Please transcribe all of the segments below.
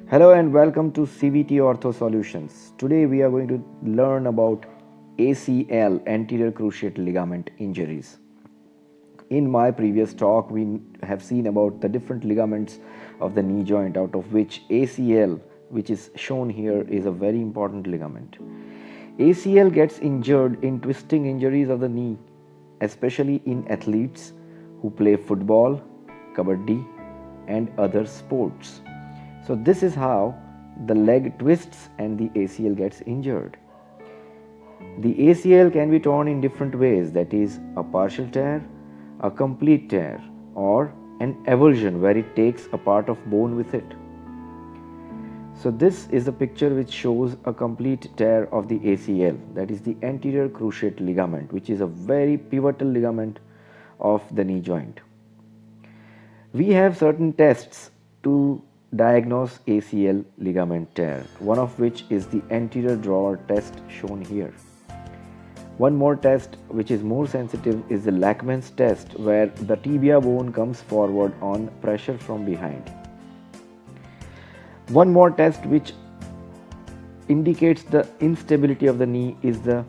Hello and welcome to CVT Ortho Solutions. Today we are going to learn about ACL, anterior cruciate ligament injuries. In my previous talk, we have seen about the different ligaments of the knee joint, out of which ACL, which is shown here, is a very important ligament. ACL gets injured in twisting injuries of the knee, especially in athletes who play football, kabaddi, and other sports. So this is how the leg twists and the ACL gets injured. The ACL can be torn in different ways, that is a partial tear, a complete tear, or an avulsion where it takes a part of bone with it. So this is a picture which shows a complete tear of the ACL, that is the anterior cruciate ligament, which is a very pivotal ligament of the knee joint. We have certain tests to diagnose ACL ligament tear, one of which is the anterior drawer test shown here. One more test which is more sensitive is the Lachman's test, where the tibia bone comes forward on pressure from behind. One more test which indicates the instability of the knee is the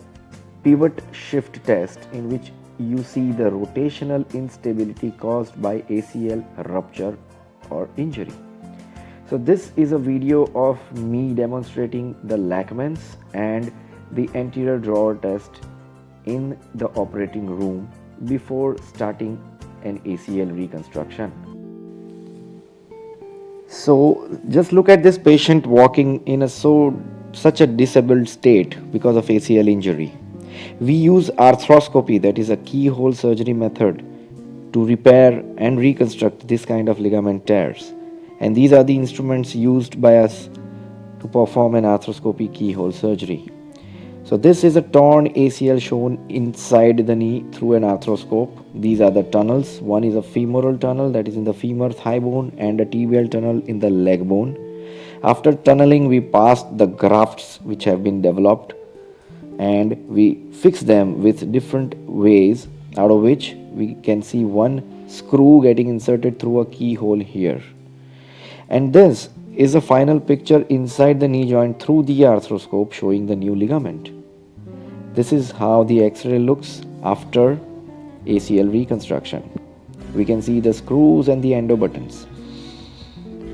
pivot shift test, in which you see the rotational instability caused by ACL rupture or injury. So this is a video of me demonstrating the Lachman's and the anterior drawer test in the operating room before starting an ACL reconstruction. So just look at this patient walking in such a disabled state because of ACL injury. We use arthroscopy, that is a keyhole surgery method, to repair and reconstruct this kind of ligament tears. And these are the instruments used by us to perform an arthroscopy keyhole surgery. So this is a torn ACL shown inside the knee through an arthroscope. These are the tunnels. One is a femoral tunnel, that is in the femur thigh bone, and a tibial tunnel in the leg bone. After tunneling, we pass the grafts which have been developed and we fix them with different ways, out of which we can see one screw getting inserted through a keyhole here. And this is a final picture inside the knee joint through the arthroscope showing the new ligament. This is how the X-ray looks after ACL reconstruction. We can see the screws and the endo buttons.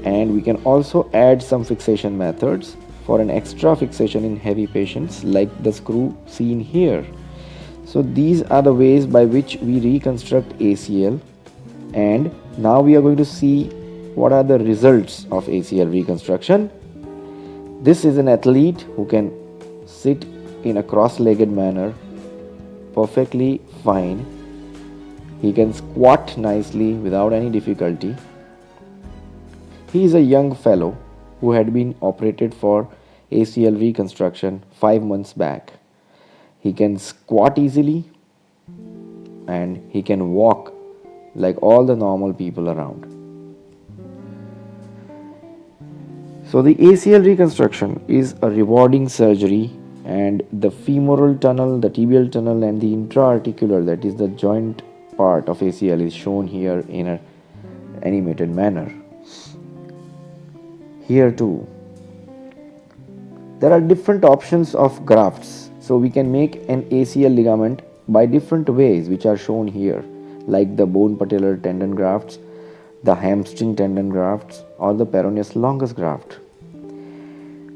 And we can also add some fixation methods for an extra fixation in heavy patients, like the screw seen here. So these are the ways by which we reconstruct ACL, and now we are going to see what are the results of ACL reconstruction. This is an athlete who can sit in a cross-legged manner perfectly fine. He can squat nicely without any difficulty. He is a young fellow who had been operated for ACL reconstruction 5 months back. He can squat easily and he can walk like all the normal people around. So the ACL reconstruction is a rewarding surgery, and the femoral tunnel, the tibial tunnel, and the intra-articular, that is the joint part of ACL, is shown here in an animated manner. Here too, there are different options of grafts. So we can make an ACL ligament by different ways, which are shown here, like the bone patellar tendon grafts, the hamstring tendon grafts, or the peroneus longus graft.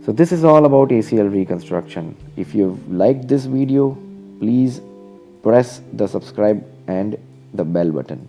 So this is all about ACL reconstruction. If you've liked this video, please press the subscribe and the bell button.